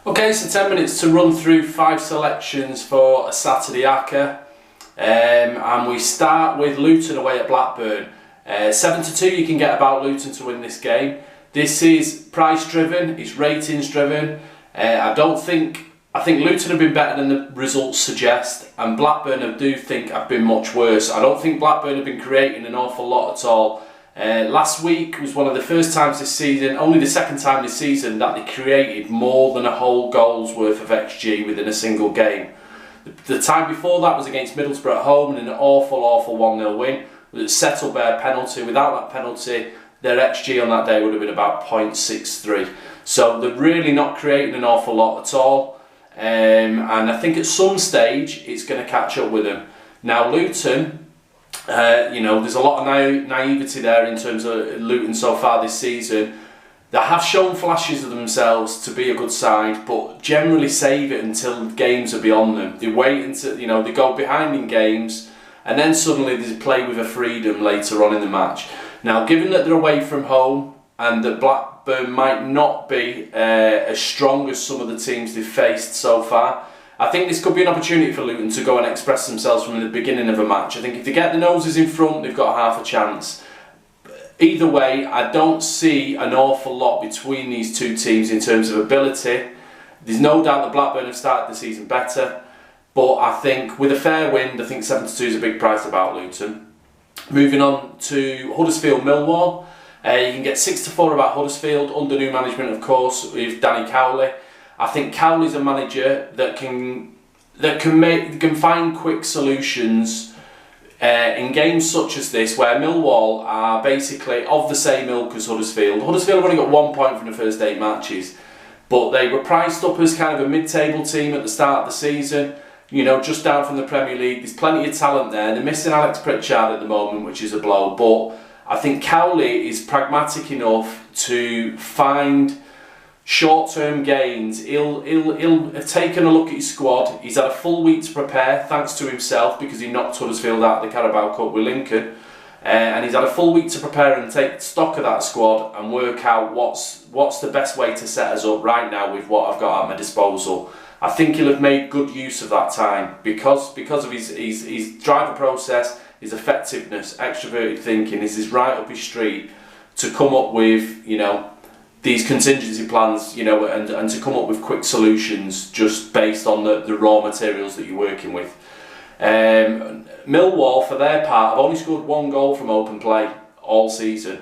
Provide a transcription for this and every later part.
Okay, so 10 minutes to run through 5 selections for a Saturday acca. And we start with Luton away at Blackburn. 7-2 you can get about Luton to win this game. This is price driven, it's ratings driven. I think Luton have been better than the results suggest, and Blackburn I do think have been much worse. I don't think Blackburn have been creating an awful lot at all. Last week was one of the first times this season, only the second time this season, that they created more than a whole goal's worth of XG within a single game. The time before that was against Middlesbrough at home in an awful 1-0 win with a Settlebare penalty. Without that penalty, their XG on that day would have been about 0.63. So they're really not creating an awful lot at all. And I think at some stage it's going to catch up with them. Now Luton, there's a lot of naivety there in terms of Luton so far this season. They have shown flashes of themselves to be a good side, but generally save it until games are beyond them. They wait until, they go behind in games, and then suddenly they play with a freedom later on in the match. Now, given that they're away from home, and that Blackburn might not be as strong as some of the teams they've faced so far, I think this could be an opportunity for Luton to go and express themselves from the beginning of a match. I think if they get the noses in front, they've got half a chance. Either way, I don't see an awful lot between these two teams in terms of ability. There's no doubt that Blackburn have started the season better, but I think with a fair wind, I think 7-2 is a big price about Luton. Moving on to Huddersfield Millwall. You can get 6-4 about Huddersfield, under new management of course, with Danny Cowley. I think Cowley's a manager that can find quick solutions in games such as this, where Millwall are basically of the same ilk as Huddersfield. Huddersfield have only got 1 point from the first 8 matches, but they were priced up as kind of a mid-table team at the start of the season. Just down from the Premier League. There's plenty of talent there. They're missing Alex Pritchard at the moment, which is a blow, but I think Cowley is pragmatic enough to find short-term gains. He'll have taken a look at his squad. He's had a full week to prepare, thanks to himself, because he knocked Huddersfield out of the Carabao Cup with Lincoln. And he's had a full week to prepare and take stock of that squad and work out what's the best way to set us up right now with what I've got at my disposal. I think he'll have made good use of that time because of his driver process, his effectiveness, extroverted thinking. Is right up his street to come up with these contingency plans, and to come up with quick solutions just based on the raw materials that you're working with. Millwall, for their part, have only scored 1 goal from open play all season,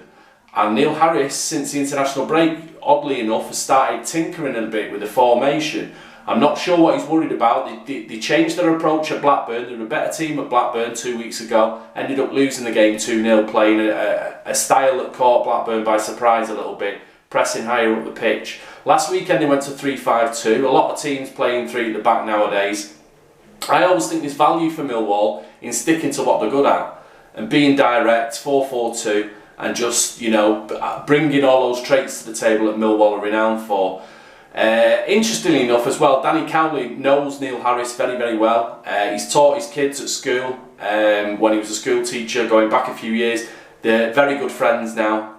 and Neil Harris, since the international break, oddly enough, has started tinkering a bit with the formation. I'm not sure what he's worried about. They changed their approach at Blackburn. They were a better team at Blackburn 2 weeks ago. Ended up losing the game 2-0, playing a style that caught Blackburn by surprise a little bit, pressing higher up the pitch. Last weekend they went to 3-5-2. A lot of teams playing 3 at the back nowadays. I always think there's value for Millwall in sticking to what they're good at and being direct, 4-4-2, and just bringing all those traits to the table that Millwall are renowned for. Interestingly enough as well, Danny Cowley knows Neil Harris very well. He's taught his kids at school when he was a school teacher going back a few years. They're very good friends now,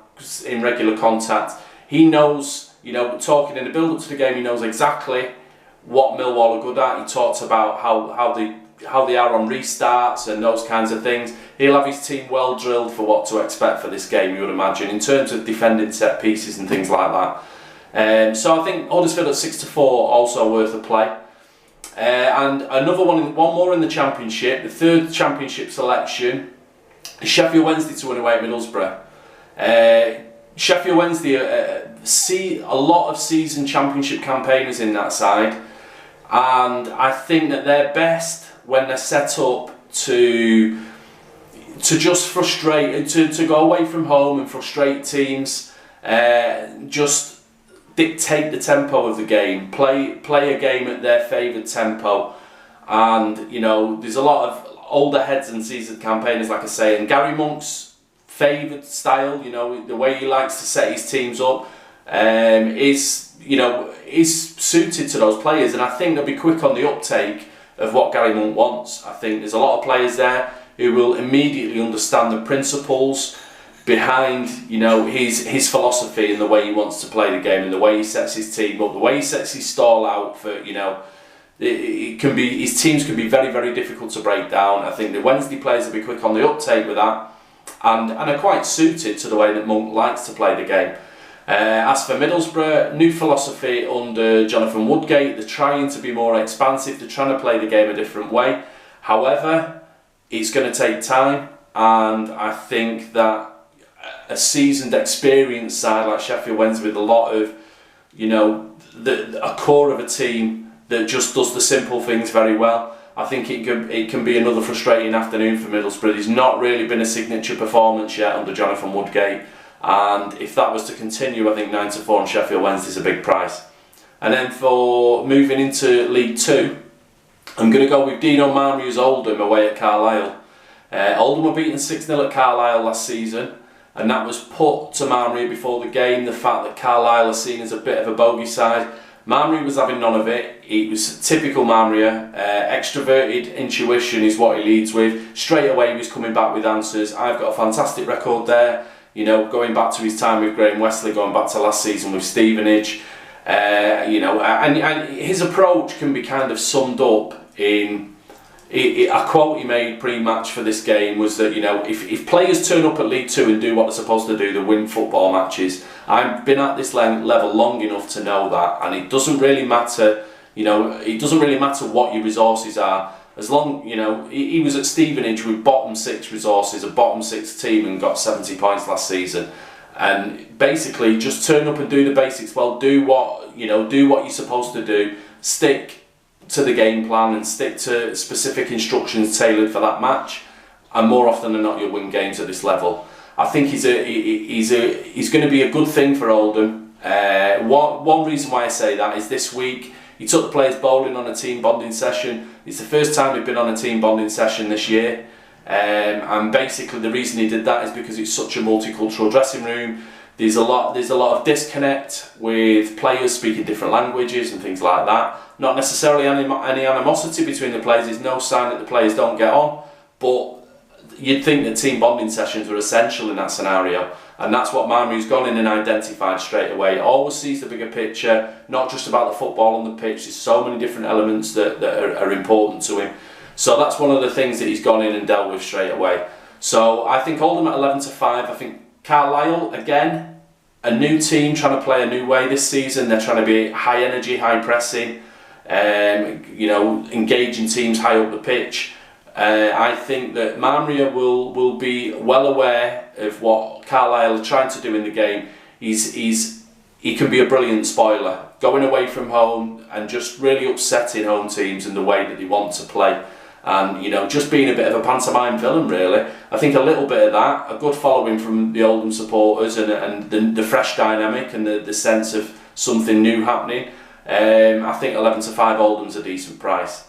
in regular contact. He knows, talking in the build-up to the game, he knows exactly what Millwall are good at. He talks about how they are on restarts and those kinds of things. He'll have his team well drilled for what to expect for this game, you would imagine, in terms of defending set pieces and things like that. So I think Huddersfield at 6-4 also worth a play. And one more in the Championship, the 3rd Championship selection, Sheffield Wednesday to win away at Middlesbrough. Sheffield Wednesday see a lot of seasoned Championship campaigners in that side, and I think that they're best when they're set up to just frustrate, to go away from home and frustrate teams, just dictate the tempo of the game, play a game at their favoured tempo. And there's a lot of older heads and seasoned campaigners, like I say, and Gary Monk's favoured style, the way he likes to set his teams up, is suited to those players, and I think they'll be quick on the uptake of what Gary Monk wants. I think there's a lot of players there who will immediately understand the principles behind, you know, his philosophy and the way he wants to play the game and the way he sets his team up, the way he sets his stall out for, you know, his teams can be very, very difficult to break down. I think the Wednesday players will be quick on the uptake with that, and are quite suited to the way that Monk likes to play the game. As for Middlesbrough, new philosophy under Jonathan Woodgate. They're trying to be more expansive, they're trying to play the game a different way. However, it's going to take time, and I think that a seasoned, experienced side like Sheffield Wednesday, with a lot of, you know, a core of a team that just does the simple things very well, I think it can be another frustrating afternoon for Middlesbrough. There's not really been a signature performance yet under Jonathan Woodgate, and if that was to continue, I think 9-4 on Sheffield Wednesday is a big price. And then for moving into League Two, I'm going to go with Dino Marmio's Oldham away at Carlisle. Oldham were beaten 6-0 at Carlisle last season, and that was put to Marmio before the game, the fact that Carlisle are seen as a bit of a bogey side. Marmio was having none of it. It was typical Marmio. Extroverted intuition is what he leads with. Straight away he was coming back with answers. I've got a fantastic record there, you know, going back to his time with Graham Wesley, going back to last season with Stevenage. You know, and his approach can be kind of summed up in a quote he made pre-match for this game was that, you know, if players turn up at League Two and do what they're supposed to do, they win football matches. I've been at this level long enough to know that, and it doesn't really matter, you know, it doesn't really matter what your resources are, as long, you know, he was at Stevenage with bottom 6 resources, a bottom 6 team, and got 70 points last season. And basically just turn up and do the basics well, do what you're supposed to do, stick to the game plan and stick to specific instructions tailored for that match, and more often than not you'll win games at this level. I think he's going to be a good thing for Oldham. One reason why I say that is this week he took the players bowling on a team bonding session. It's the first time he'd been on a team bonding session this year, and basically the reason he did that is because it's such a multicultural dressing room. There's a lot of disconnect with players speaking different languages and things like that. Not necessarily any animosity between the players. There's no sign that the players don't get on, but you'd think that team bonding sessions were essential in that scenario, and that's what Marmio's gone in and identified straight away. Always sees the bigger picture, not just about the football on the pitch. There's so many different elements that are important to him. So that's one of the things that he's gone in and dealt with straight away. So I think Oldham at 11-5. I think Carlisle, again, a new team trying to play a new way this season. They're trying to be high energy, high pressing, you know, engaging teams high up the pitch. I think that Marmio will be well aware of what Carlisle are trying to do in the game. He can be a brilliant spoiler, going away from home and just really upsetting home teams in the way that they want to play. And, you know, just being a bit of a pantomime villain, really. I think a little bit of that, a good following from the Oldham supporters, and the fresh dynamic and the sense of something new happening. I think 11-5 Oldham's a decent price,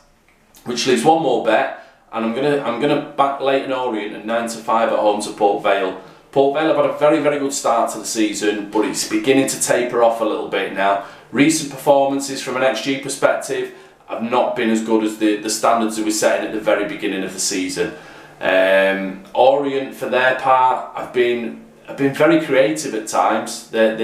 which leaves one more bet, and I'm gonna back Leyton Orient at 9-5 at home to Port Vale. Port Vale have had a very, very good start to the season, but it's beginning to taper off a little bit now. Recent performances from an XG perspective have not been as good as the standards that we were setting at the very beginning of the season. Orient, for their part, have been very creative at times. They've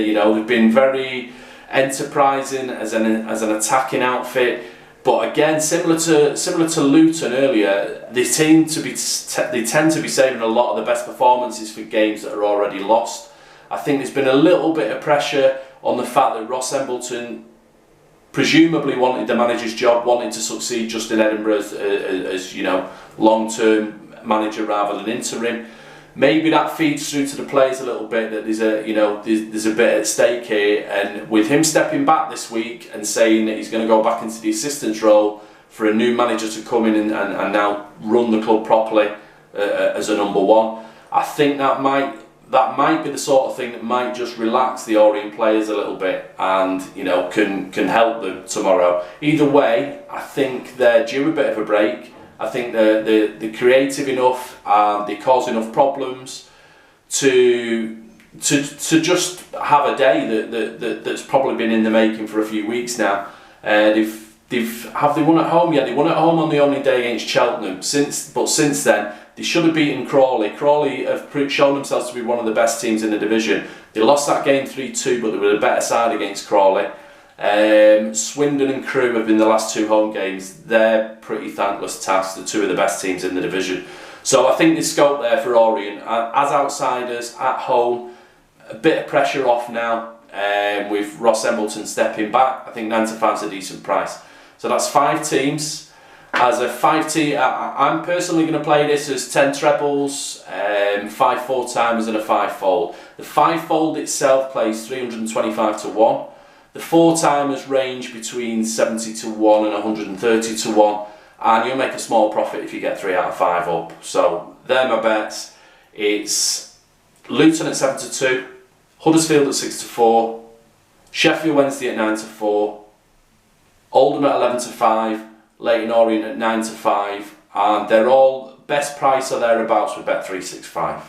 been very enterprising as an attacking outfit. But again, similar to Luton earlier, they tend to be saving a lot of the best performances for games that are already lost. I think there's been a little bit of pressure on the fact that Ross Embleton presumably wanted the manager's job, wanted to succeed just in Edinburgh as you know, long-term manager rather than interim. Maybe that feeds through to the players a little bit, that there's a bit at stake here, and with him stepping back this week and saying that he's going to go back into the assistant's role for a new manager to come in and now run the club properly as a number one, I think that might be the sort of thing that might just relax the Orient players a little bit, and you know, can help them tomorrow. Either way, I think they're due a bit of a break. I think they're creative enough, they cause enough problems to just have a day that's probably been in the making for a few weeks now. Have they won at home? Yeah, they won at home on the opening day against Cheltenham. Since then, They should have beaten Crawley. Crawley have shown themselves to be one of the best teams in the division. They lost that game 3-2, but they were a better side against Crawley. Swindon and Crewe have been the last 2 home games. They're pretty thankless tasks, the 2 of the best teams in the division. So I think there's scope there for Orient. As outsiders, at home, a bit of pressure off now, with Ross Embleton stepping back. I think 9 to 5 is a decent price. So that's 5 teams. As a 5 team, I'm personally going to play this as 10 trebles, 5 4-timers and a 5-fold. The 5-fold itself plays 325 to 1. The 4-timers range between 70 to 1 and 130 to 1. And you'll make a small profit if you get 3 out of 5 up. So they're my bets. It's Luton at 7 to 2, Huddersfield at 6 to 4, Sheffield Wednesday at 9 to 4, Oldham at 11 to 5, Leyton Orient at 9 to 5, and they're all best price or thereabouts with Bet365.